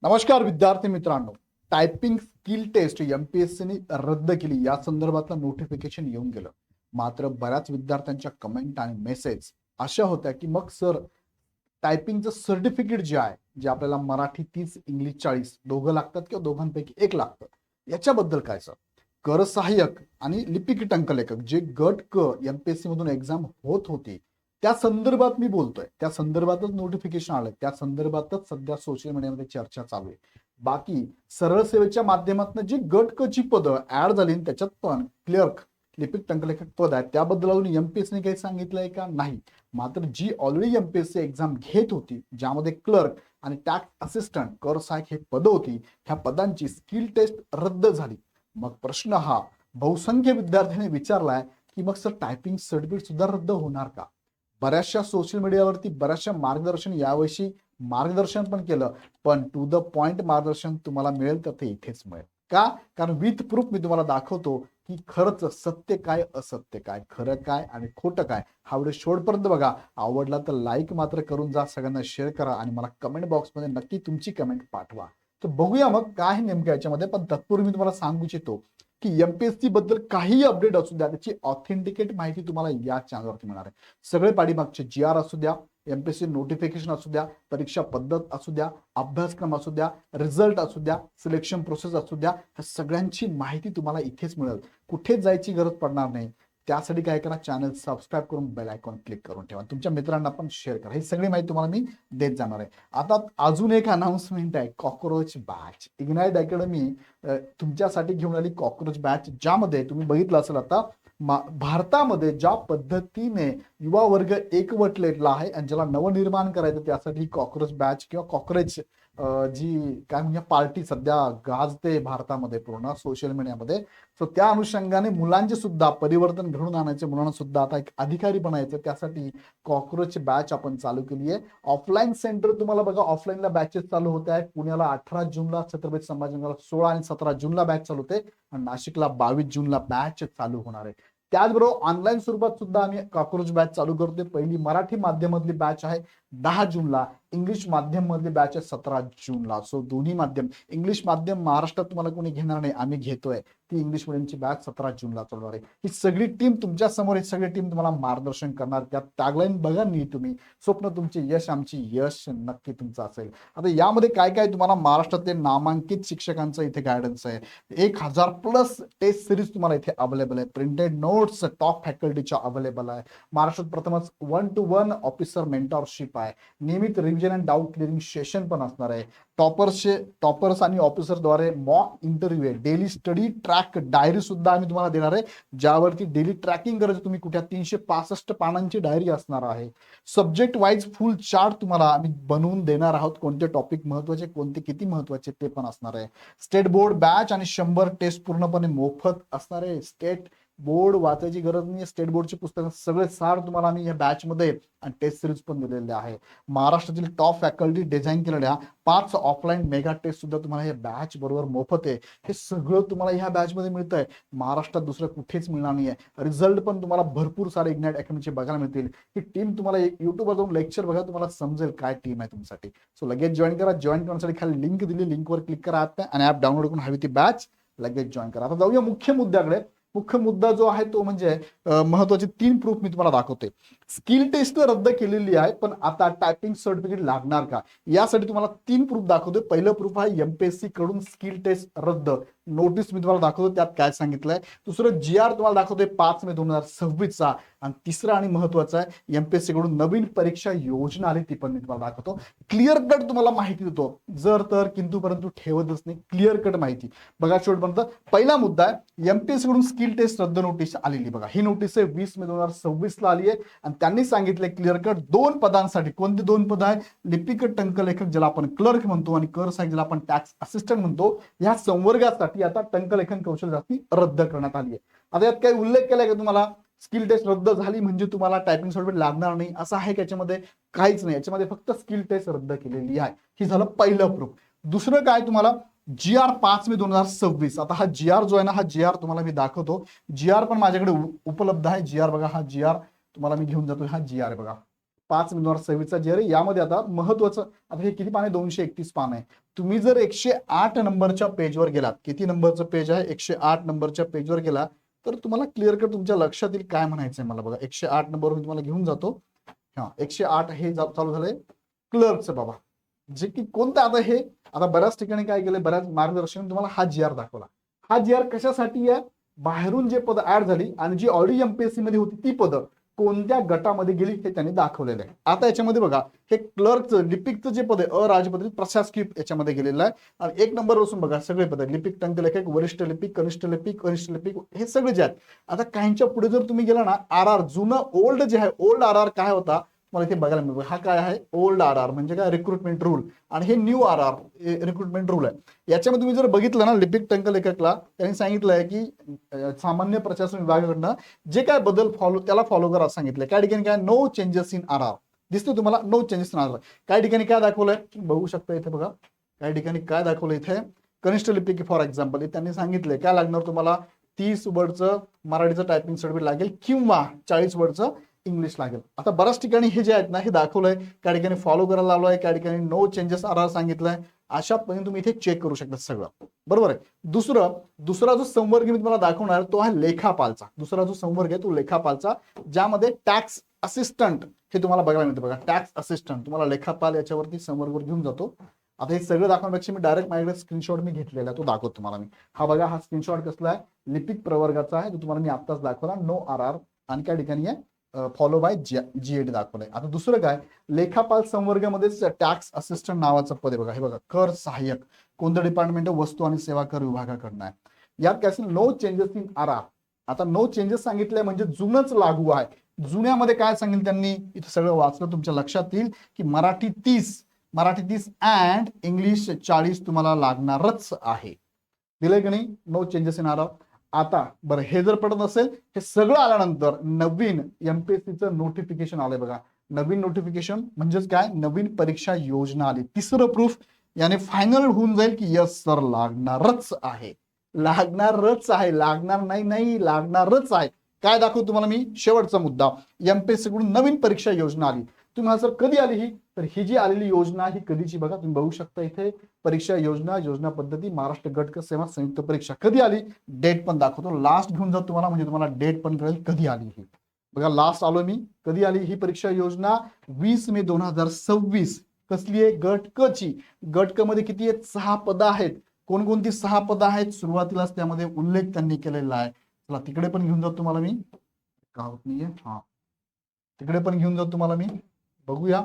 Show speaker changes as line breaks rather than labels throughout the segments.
नमस्कार विद्यार्थी मित्रांनो, टायपिंग स्किल टेस्ट एमपीएससीने रद्द केली या संदर्भातलं नोटिफिकेशन येऊन गेलं. मात्र बऱ्याच विद्यार्थ्यांच्या कमेंट आणि मेसेज अशा होत्या की मग सर, टायपिंगचं सर्टिफिकेट जे आहे, जे आपल्याला मराठी 30 इंग्लिश 40 दोघं लागतात किंवा दोघांपैकी एक लागतं, याच्याबद्दल काय सर? कर सहाय्यक आणि लिपिक टंकलेखक जे गट क एमपीएससी मधून एक्झाम होत होती त्या संदर्भात मी बोलतोय. त्या संदर्भातच नोटिफिकेशन आलंय, त्या संदर्भातच सध्या सोशल मीडियामध्ये चर्चा चालू आहे. बाकी सरळ सेवेच्या माध्यमातून जी गट क ची पदं ऍड झाली त्याच्यात पण क्लर्क लिपिक टंकलेखक पद आहे, त्याबद्दल अजून एमपीएससीने काही सांगितलंय का? नाही. मात्र जी ऑलरेडी एमपीएससी एक्झाम घेत होती, ज्यामध्ये क्लर्क आणि टॅक्स असिस्टंट कर सहाय्यक हे पद होती, ह्या पदांची स्किल टेस्ट रद्द झाली. मग प्रश्न हा बहुसंख्य विद्यार्थ्यांनी विचारलाय की मग सर, टायपिंग सर्टिफिकेट सुद्धा रद्द होणार का? बऱ्याचशा सोशल मीडियावरती बऱ्याचशा मार्गदर्शन यावर्षी मार्गदर्शन पण केलं, पण टू द पॉइंट मार्गदर्शन तुम्हाला मिळेल तर ते इथेच मिळेल. का? कारण विथ प्रूफ मी तुम्हाला दाखवतो की खरंच सत्य काय, असत्य काय, खरं काय आणि खोटं काय. हा व्हिडिओ शेवटपर्यंत बघा. आवडला तर लाईक मात्र करून जा, सगळ्यांना शेअर करा आणि मला कमेंट बॉक्समध्ये नक्की तुमची कमेंट पाठवा. तर बघूया मग काय नेमकं याच्यामध्ये. पण तत्पूर्वी मी तुम्हाला सांगू इच्छितो की एमपीएससी बद्दल काही अपडेट असू द्या, त्याची ऑथेंटिकेट माहिती तुम्हाला या चॅनलवरती मिळणार आहे. सगळे पाठीमागचे जीआर असू द्या, एमपीएससी नोटिफिकेशन असू द्या, परीक्षा पद्धत असू द्या, अभ्यासक्रम असू द्या, रिझल्ट असू द्या, सिलेक्शन प्रोसेस असू द्या, ह्या सगळ्यांची माहिती तुम्हाला इथेच मिळेल. कुठेच जायची गरज पडणार नाही. त्यासाठी काय करा, चॅनल सबस्क्राईब करून बेल आयकॉन क्लिक करून ठेवा, तुमच्या मित्रांना पण शेअर करा. ही सगळी माहिती तुम्हाला मी देत जाणार आहे. आता अजून एक अनाउन्समेंट आहे, कॉकरोच बॅच. इग्नाइट अकॅडमी तुमच्यासाठी घेऊन आली कॉकरोच बॅच, ज्यामध्ये तुम्ही बघितलं असेल आता भारतामध्ये ज्या पद्धतीने युवा वर्ग एकवटलेला आहे आणि ज्याला नवनिर्माण करायचं, त्यासाठी कॉकरोच बॅच किंवा कॉकरोच जी काय म्हणजे पार्टी सध्या गाजते भारतामध्ये पूर्ण सोशल मीडियामध्ये. सो त्या अनुषंगाने मुलांचे सुद्धा परिवर्तन घडून आणायचे, मुलांना सुद्धा आता एक अधिकारी बनायचं, त्यासाठी कॉकरोच बॅच आपण चालू केली आहे. ऑफलाईन सेंटर तुम्हाला बघा, ऑफलाईनला बॅचेस चालू होते आहेत. पुण्याला 18 जूनला, छत्रपती संभाजीनगरला 16 आणि 17 जूनला बॅच चालू होते आणि नाशिकला 22 जूनला बॅच चालू होणार आहे. त्याचबरोबर ऑनलाईन स्वरूपात सुद्धा आम्ही कॉकरोच बॅच चालू करतोय. पहिली मराठी माध्यमातली बॅच आहे 10 जूनला, इंग्लिश माध्यम मधली बॅच आहे 17 जूनला. सो दोन्ही माध्यम, इंग्लिश माध्यम महाराष्ट्रात तुम्हाला कोणी घेणार नाही, आम्ही घेतोय. ती इंग्लिश मिडियमची बॅच 17 जूनला चालणार आहे. ही सगळी टीम तुमच्या समोर, ही सगळी टीम तुम्हाला मार्गदर्शन करणार. त्यात टॅगलाईन बघा नीट तुम्ही, स्वप्न तुमचे यश आमची यश नक्की तुमचं असेल. आता यामध्ये काय काय तुम्हाला महाराष्ट्रातले नामांकित शिक्षकांचं इथे गायडन्स आहे. 1000+ टेस्ट सिरीज तुम्हाला इथे अवेलेबल आहे. प्रिंटेड नोट्स टॉप फॅकल्टीच्या अवेलेबल आहे. महाराष्ट्रात प्रथमच 1-to-1 ऑफिसर मेंटॉरशिप आहे. नियमित revision and doubt clearing session पण असणार आहे. टॉपर्स आणि ऑफिसरद्वारे मॉक इंटरव्ह्यू आहे. डेली स्टडी ट्रॅक डायरी सुद्धा आम्ही तुम्हाला देणार आहे, ज्यावरती डेली ट्रॅकिंग करायचं तुम्ही. कुठे 365 पानांची डायरी असणार आहे. सब्जेक्ट वाईज फुल चार्ट तुम्हाला आम्ही बनवून देणार आहोत. कोणते टॉपिक महत्वाचे, कोणते किती महत्वाचे ते पण असणार आहे. स्टेट बोर्ड बॅच आणि 100 टेस्ट पूर्णपणे मोफत असणार आहे. स्टेट बोर्ड वाचायची गरज नाही. स्टेट बोर्डची पुस्तकं सगळे सार तुम्हाला आम्ही या बॅच मध्ये आणि टेस्ट सिरीज पण दिलेले आहे. महाराष्ट्रातील टॉप फॅकल्टी डिझाईन केलेल्या 5 ऑफलाईन मेगा टेस्ट सुद्धा तुम्हाला या बॅच बरोबर मोफत आहे. हे सगळं तुम्हाला ह्या बॅच मध्ये मिळतंय. महाराष्ट्रात दुसरं कुठेच मिळणार नाहीये. रिझल्ट पण तुम्हाला भरपूर सारे इग्नाइट अकॅडमीचे बघायला मिळतील. ही टीम तुम्हाला युट्यूबवर जाऊन लेक्चर बघा, तुम्हाला समजेल काय टीम आहे तुमच्यासाठी. सो लगेच जॉईन करा. जॉईन करण्यासाठी खाली लिंक दिली, लिंकवर क्लिक करा ऍप आणि ऍप डाउनलोड करून हवी ती बॅच लगेच जॉईन करा. आता जाऊया मुख्य मुद्द्याकडे. मुख्य मुद्दा जो आहे तो म्हणजे महत्वाचे 3 प्रूफ मी तुम्हाला दाखवते. स्किल टेस्ट रद्द केलेली आहे, पण आता टायपिंग सर्टिफिकेट लागणार का, यासाठी तुम्हाला 3 प्रूफ दाखवतोय. पहिलं प्रूफ आहे एमपीएससी कडून स्किल टेस्ट रद्द, नोटीस मी तुम्हाला दाखवतो, त्यात काय सांगितलंय. दुसरं जीआर तुम्हाला दाखवतोय 5 मे 2026 चा. आणि तिसरं आणि महत्वाचं आहे, एमपीएससी कडून नवीन परीक्षा योजना आली, ती पण मी तुम्हाला दाखवतो. क्लिअर कट तुम्हाला माहिती देतो, जर तर किंतु परंतु ठेवतच नाही. क्लिअर कट माहिती बघा शेवटपर्यंत. पहिला मुद्दा आहे, एमपीएससी कडून स्किल टेस्ट रद्द नोटीस आलेली. बघा ही नोटीस आहे 20 मे 2026 ला आली आहे आणि त्यांनी सांगितलंय क्लिअर कट 2 पदांसाठी. कोणते 2 पद आहे? लिपिक टंकलेखक, ज्याला आपण क्लर्क म्हणतो, आणि कर सहाय्यक, ज्याला आपण टॅक्स असिस्टंट म्हणतो, या संवर्गासाठी आता टंकलेखन कौशल्य चाचणी रद्द करण्यात आली आहे. आता यात काही उल्लेख केलाय का तुम्हाला स्किल टेस्ट रद्द झाली म्हणजे तुम्हाला टायपिंग सर्टिफिकेट लागणार नाही, असं आहे का याच्यामध्ये? काहीच नाही. याच्यामध्ये फक्त स्किल टेस्ट रद्द केलेली आहे. ही झालं पहिलं प्रूफ. दुसरं काय, तुम्हाला जीआर 5 मे 2026. आता हा जीआर जो आहे ना, हा जीआर तुम्हाला मी दाखवतो. जीआर पण माझ्याकडे उपलब्ध आहे. जीआर बघा, हा जीआर तुम्हाला मी घेऊन जातो. हा जीआर बघा, 5/26 जे आहे यामध्ये आता महत्वाचं, आता हे किती पान आहे, 231 पान आहे. तुम्ही जर 108 नंबरच्या पेजवर गेलात, किती नंबरचं पेज आहे, 108 नंबरच्या पेजवर गेला तर तुम्हाला क्लिअर कट तुमच्या लक्षात येईल काय म्हणायचंय मला. बघा 108 नंबरवर तुम्हाला घेऊन जातो. हा 108 हे चालू झालंय क्लर्कचं बाबा, जे की कोणतं आता हे, आता बऱ्याच ठिकाणी काय केलंय, बऱ्याच मार्गदर्शन तुम्हाला हा जी आर दाखवला. हा जी आर कशासाठी आहे, बाहेरून जे पद ऍड झाली आणि जी ऑलरेडी एमपीएससी मध्ये होती ती पद कोणत्या गटामध्ये गेली हे त्यांनी दाखवलेलं आहे. आता याच्यामध्ये बघा हे क्लर्कचं लिपिकचं जे पद आहे अराजपत्रित प्रशासकीय याच्यामध्ये गेलेलं आहे. आणि 1 नंबर पासून बघा सगळे पद, लिपिक, टंकलेखक, वरिष्ठ लिपिक, कनिष्ठ लिपिक, कनिष्ठ लिपिक, हे सगळे जे आहेत. आता काहींच्या पुढे जर तुम्ही गेला ना, आर आर जुनं ओल्ड जे आहे, ओल्ड आर आर काय होता मला इथे बघायला मिळतो. हा काय आहे, ओल्ड आर आर म्हणजे काय, रिक्रुटमेंट रूल, आणि हे new R R recruitment rule आहे. याच्यामध्ये तुम्ही जर बघितलं ना, लिपिक, टंकलेखकला त्यांनी सांगितलंय की सामान्य प्रशासन विभागाकडनं जे काय बदल त्याला फॉलो करा सांगितलंय. काही ठिकाणी काय, no changes in R R दिसतो तुम्हाला, no changes in R R. काही ठिकाणी काय दाखवलंय बघू शकता इथे बघा, काही ठिकाणी काय दाखवलं इथे, कनिष्ठ लिपिक फॉर एक्झाम्पल त्यांनी सांगितलंय काय लागणार तुम्हाला, 30 वर्डचं मराठीचं टायपिंग सर्टिफिकेट लागेल किंवा 40 वर्डचं इंग्लिश लागेल. आता बऱ्याच ठिकाणी हे जे आहेत ना हे दाखवलंय, त्या ठिकाणी फॉलो करायला लावलं आहे, त्या ठिकाणी नो चेंजेस आर आर सांगितलंय. अशा पद्धतीने तुम्ही इथे चेक करू शकता सगळं, बरोबर आहे. दुसरा जो संवर्ग मी तुम्हाला दाखवणार तो आहे लेखापालचा. दुसरा जो संवर्ग आहे तो लेखापालचा, ज्यामध्ये टॅक्स असिस्टंट हे तुम्हाला बघायला मिळतं. बघा टॅक्स असिस्टंट तुम्हाला लेखापाल याच्यावरती संवर्गवर घेऊन जातो. आता हे सगळं दाखवण्यापेक्षा मी डायरेक्ट माझ्याकडे स्क्रीनशॉट मी घेतलेला आहे तो दाखवतो तुम्हाला मी. हा बघा हा स्क्रीनशॉट कसला आहे, लिपिक प्रवर्गाचा आहे, तो तुम्हाला मी आत्ताच दाखवला, नो आर आर, आणि त्या ठिकाणी आहे फॉलो बाय जीएड दाखवलंय. आता दुसरं काय, लेखापाल संवर्गामध्येच टॅक्स असिस्टंट नावाचं पद आहे. बघा हे बघा, कर सहाय्यक, कोणतं डिपार्टमेंट, वस्तू आणि सेवा कर विभागाकडनं आहे. यात काय असेल, no changes in R R. आता नो चेंजेस सांगितलंय म्हणजे जुनच लागू आहे. जुन्यामध्ये काय सांगितलं त्यांनी, इथं सगळं वाचलं तुमच्या लक्षात येईल की मराठी 30 अँड इंग्लिश 40 तुम्हाला लागणारच आहे. दिलंय की नाही, no changes in R R. आता बरं हे जर पडत असेल, हे सगळं आल्यानंतर नवीन एमपीएससीचं नोटिफिकेशन आलंय. बघा नवीन नोटिफिकेशन म्हणजेच काय, नवीन परीक्षा योजना आली. तिसरं प्रूफ याने फायनल होऊन जाईल की यस सर लागणारच आहे, लागणारच आहे, लागणार नाही लागणारच आहे. काय दाखवू तुम्हाला मी, शेवटचा मुद्दा, एमपीएससी कडून नवीन परीक्षा योजना आली. तुम्हाला सर कधी आली ही, तर ही जी आलेली योजना ही कधीची बघा, तुम्ही बघू शकता इथे परीक्षा योजना पद्धती महाराष्ट्र गट सेवा संयुक्त परीक्षा कधी आली, डेट पण दाखवतो, लास्ट घेऊन जातो तुम्हाला म्हणजे तुम्हाला डेट पण कळेल कधी आली ही. बघा लास्ट आलो मी, कधी आली ही परीक्षा योजना, 20 मे 2026. कसली आहे, गट क ची. गट क मध्ये किती आहेत, 6 पदं आहेत. कोणकोणती 6 पदं आहेत, सुरुवातीलाच त्यामध्ये उल्लेख त्यांनी केलेला आहे. चला तिकडे पण घेऊन जातो तुम्हाला मी, का होत नाहीये, हा तिकडे पण घेऊन जातो तुम्हाला मी, बघूया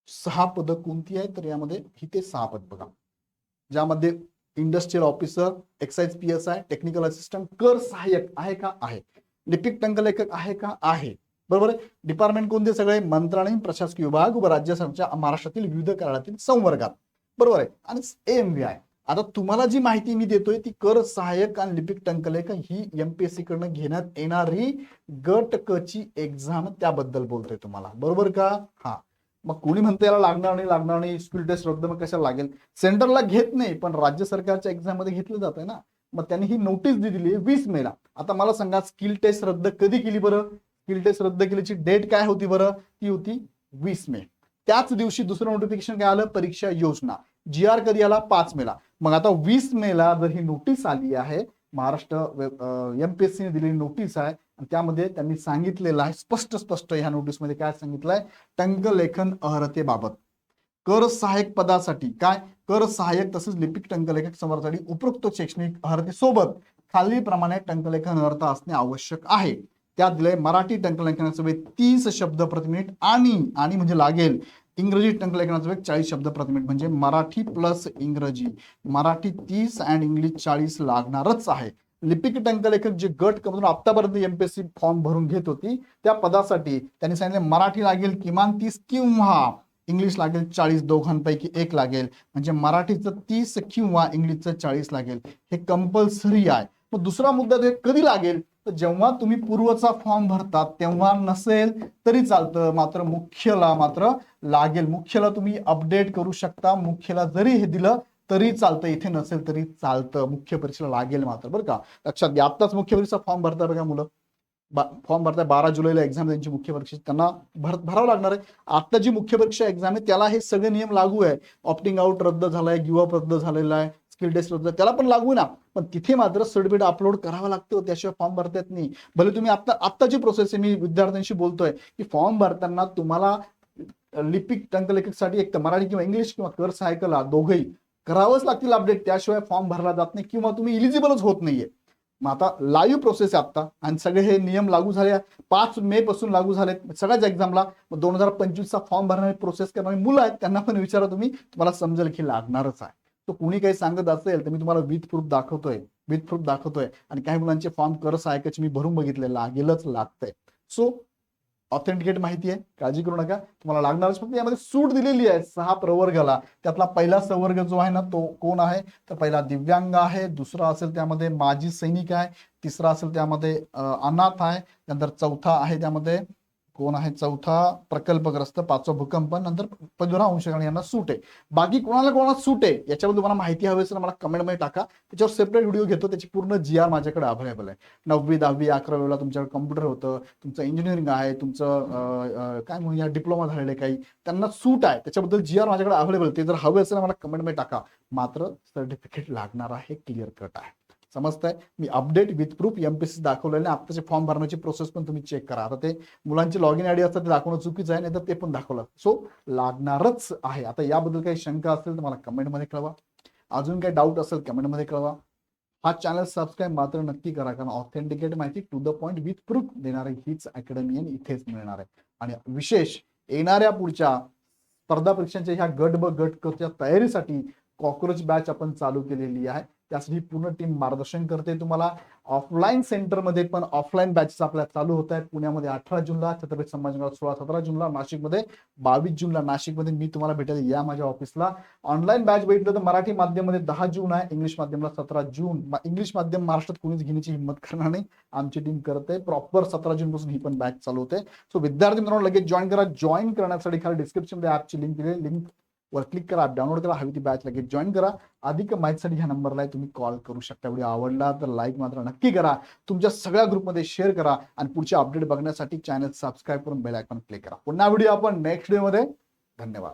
6 पदं कोणती आहेत. तर यामध्ये ही ते 6 पद बघा, ज्यामध्ये industrial officer, excise PSI, technical assistant, कर सहाय्यक आहे का, आहे. लिपिक टंकलेखक आहे का, आहे. बरोबर आहे. डिपार्टमेंट कोणते सगळे, मंत्रालय, प्रशासकीय विभाग व राज्य सरकारच्या महाराष्ट्रातील विविध कार्यालयातील संवर्गात, बरोबर आहे. आणि AMVI. आता तुम्हाला जी माहिती मी देतोय ती कर सहाय्यक आणि लिपिक टंकलेखक ही एमपीएससी कडनं घेण्यात येणारी गट क ची एक्झाम त्याबद्दल बोलतोय तुम्हाला, बरोबर का. हा मग कोणी म्हणते याला लागणार नाही स्किल टेस्ट रद्द, मग कशाला लागेल, सेंटरला घेत नाही पण राज्य सरकारच्या एक्झाम मध्ये घेतलं जात आहे ना. मग त्यांनी ही नोटीस दिली 20 मेला. आता मला सांगा स्किल टेस्ट रद्द कधी केली बरं, स्किल टेस्ट रद्द केल्याची डेट काय होती बरं, ती होती 20 मे. त्याच दिवशी दुसरं नोटिफिकेशन काय आलं, परीक्षा योजना, GR कधी आला, 5 मेला. मग आता 20 मेला जर ही नोटीस आली आहे, महाराष्ट्र एमपीएससीने दिलेली नोटीस आहे, त्यामध्ये त्यांनी सांगितलेलं आहे स्पष्ट ह्या नोटीसमध्ये काय सांगितलंय, टंकलेखन अर्हतेबाबत कर सहाय्यक पदासाठी काय, कर सहाय्यक तसेच लिपिक टंकलेखक संवर्गासाठी उपरोक्त शैक्षणिक अर्हतेसोबत खालीलप्रमाणे टंकलेखन अर्थ असणे आवश्यक आहे. त्यात दिले मराठी टंकलेखनाचा वेग 30 शब्द प्रति मिनिट आणि म्हणजे लागेल, इंग्रजी टंकलेखनाचा वेग 40 शब्द प्रति मिनिट, म्हणजे मराठी प्लस इंग्रजी, मराठी 30 अँड इंग्लिश 40 लागणारच आहे. लिपिक टंकलेखक जे गट मधून आतापर्यंत एमपीएससी फॉर्म भरून घेत होती त्या पदासाठी त्यांनी सांगितले मराठी लागेल किमान 30 किंवा इंग्लिश लागेल 40, दोघांपैकी एक लागेल, म्हणजे मराठीचं 30 किंवा इंग्लिशचं 40 लागेल, हे कंपल्सरी आहे. मग दुसरा मुद्दा कधी लागेल, तर जेव्हा तुम्ही पूर्वचा फॉर्म भरतात तेव्हा नसेल तरी चालतं, मात्र मुख्यला मात्र लागेल. मुख्यला तुम्ही अपडेट करू शकता, मुख्यला जरी हे दिलं तरी चालतं, इथे नसेल तरी चालतं, मुख्य परीक्षेला लागेल मात्र, बरं का, लक्षात घ्या. आत्ताच मुख्य परीक्षा फॉर्म भरता बघा मुलं, फॉर्म भरताय 12 जुलैला एक्झाम त्यांची मुख्य परीक्षा, त्यांना भरावं लागणार आहे. आता जी मुख्य परीक्षा एक्झाम आहे त्याला हे सगळे नियम लागू आहे. ऑप्टिंग आउट रद्द झालाय, गिव्ह अप रद्द झालेला आहे, स्किल टेस्ट रद्द, त्याला पण लागू ना. पण तिथे मात्र सर्टिफिकेट अपलोड करावं लागतं, त्याशिवाय फॉर्म भरता येत नाही. भले तुम्ही आत्ताची प्रोसेस आहे, मी विद्यार्थ्यांशी बोलतोय की फॉर्म भरताना तुम्हाला लिपिक टंकलेखकसाठी एक तर मराठी किंवा इंग्लिश किंवा कर सहाय्यकला दोघंही करावंच लागतील अपडेट, त्याशिवाय फॉर्म भरला जात नाही किंवा तुम्ही इलिजिबलच होत नाहीये. मग आता लाईव्ह प्रोसेस आहे आता, आणि सगळे हे नियम लागू झाले 5 मे पासून लागू झालेत सगळ्याच एक्झामला. 2025चा फॉर्म भरणारी प्रोसेस करणारी मुलं आहेत त्यांना पण विचारा तुम्ही, तुम्हाला समजेल की लागणारच आहे. तो कुणी काही सांगत असेल तर मी तुम्हाला विथ प्रूफ दाखवतोय आणि काही मुलांचे फॉर्म कर सहाय्यकाचे मी भरून बघितले, लागेलच लागतंय. सो ऑथेंटिकेट माहिती आहे, काळजी करू नका, तुम्हाला लागणारच. फक्त यामध्ये सूट दिलेली आहे 6 प्रवर्गाला. त्यातला पहिला संवर्ग जो आहे ना तो कोण आहे, तर पहिला दिव्यांग आहे, दुसरा असेल त्यामध्ये माजी सैनिक आहे, तिसरा असेल त्यामध्ये अनाथ आहे, त्यानंतर चौथा आहे त्यामध्ये कोण आहे, चौथा प्रकल्पग्रस्त, पाचवा भूकंप, नंतर पदुरा अंशकाळ यांना सूट आहे. बाकी कोणाला सूट आहे याच्याबद्दल तुम्हाला माहिती हवी असेल मला कमेंटमध्ये टाका, त्याच्यावर सेपरेट व्हिडिओ घेतो, त्याची पूर्ण GR माझ्याकडे अवेलेबल आहे. 9वी 10वी 11वीला तुमच्याकडे कम्प्युटर होतं, तुमचं इंजिनिअरिंग आहे, तुमचं काय म्हणूया डिप्लोमा झालेले काही, त्यांना सूट आहे, त्याच्याबद्दल GR माझ्याकडे अवेलेबल. ते जर हवे असेल मला कमेंटमध्ये टाका. मात्र सर्टिफिकेट लागणार आहे, क्लिअर कट आहे. समजतंय? मी अपडेट विथ प्रूफ MPSC दाखवलेले, आत्ताचे फॉर्म भरण्याची प्रोसेस पण तुम्ही चेक करा. आता ते मुलांची लॉगिन आयडी असतात ते दाखवणं चुकीचं आहे, नाही तर ते पण दाखवलं. सो लागणारच आहे. आता याबद्दल काही शंका असेल तर मला कमेंटमध्ये कळवा, अजून काही डाऊट असेल कमेंटमध्ये कळवा. हा चॅनल सबस्क्राईब मात्र नक्की करा, कारण ऑथेंटिकेट माहिती to the point with proof देणारी हीच अकॅडमी आणि इथेच मिळणार आहे. आणि विशेष येणाऱ्या पुढच्या स्पर्धा परीक्षांच्या ह्या गट ब गट च्या तयारीसाठी कॉकरोच बॅच आपण चालू केलेली आहे. त्यासाठी पूर्ण टीम मार्गदर्शन करते तुम्हाला. ऑफलाईन सेंटरमध्ये पण ऑफलाईन बॅचेस आपल्या चालू होत आहेत. पुण्यामध्ये 18 जूनला, छत्रपती संभाजीनगर 16-17 जूनला, नाशिकमध्ये 22 जूनला. नाशिकमध्ये मी तुम्हाला भेटेल या माझ्या ऑफिसला. ऑनलाईन बॅच भेटलं तर मराठी माध्यममध्ये 10 जून आहे, इंग्लिश माध्यमला 17 जून. इंग्लिश माध्यम महाराष्ट्रात कोणीच घेण्याची हिंमत करणार नाही, आमची टीम करते. प्रॉपर 17 जून पासून ही पण बॅच चालू होते. सो विद्यार्थी मित्रांनो लगेच जॉईन करा. जॉईन करण्यासाठी खाली डिस्क्रिप्शनमध्ये ॲपची लिंक दिली, लिंक वर क्लिक करा, डाउनलोड करा, हवी ती बॅच लगेच जॉईन करा. अधिक माहितीसाठी ह्या नंबरला तुम्ही कॉल करू शकता. व्हिडिओ आवडला तर लाईक मात्र नक्की करा, तुमच्या सगळ्या ग्रुपमध्ये शेअर करा आणि पुढचे अपडेट बघण्यासाठी चॅनल सबस्क्राईब करून बेल आयकॉन क्लिक करा. पुन्हा व्हिडिओ आपण नेक्स्ट व्हिडिओमध्ये. धन्यवाद.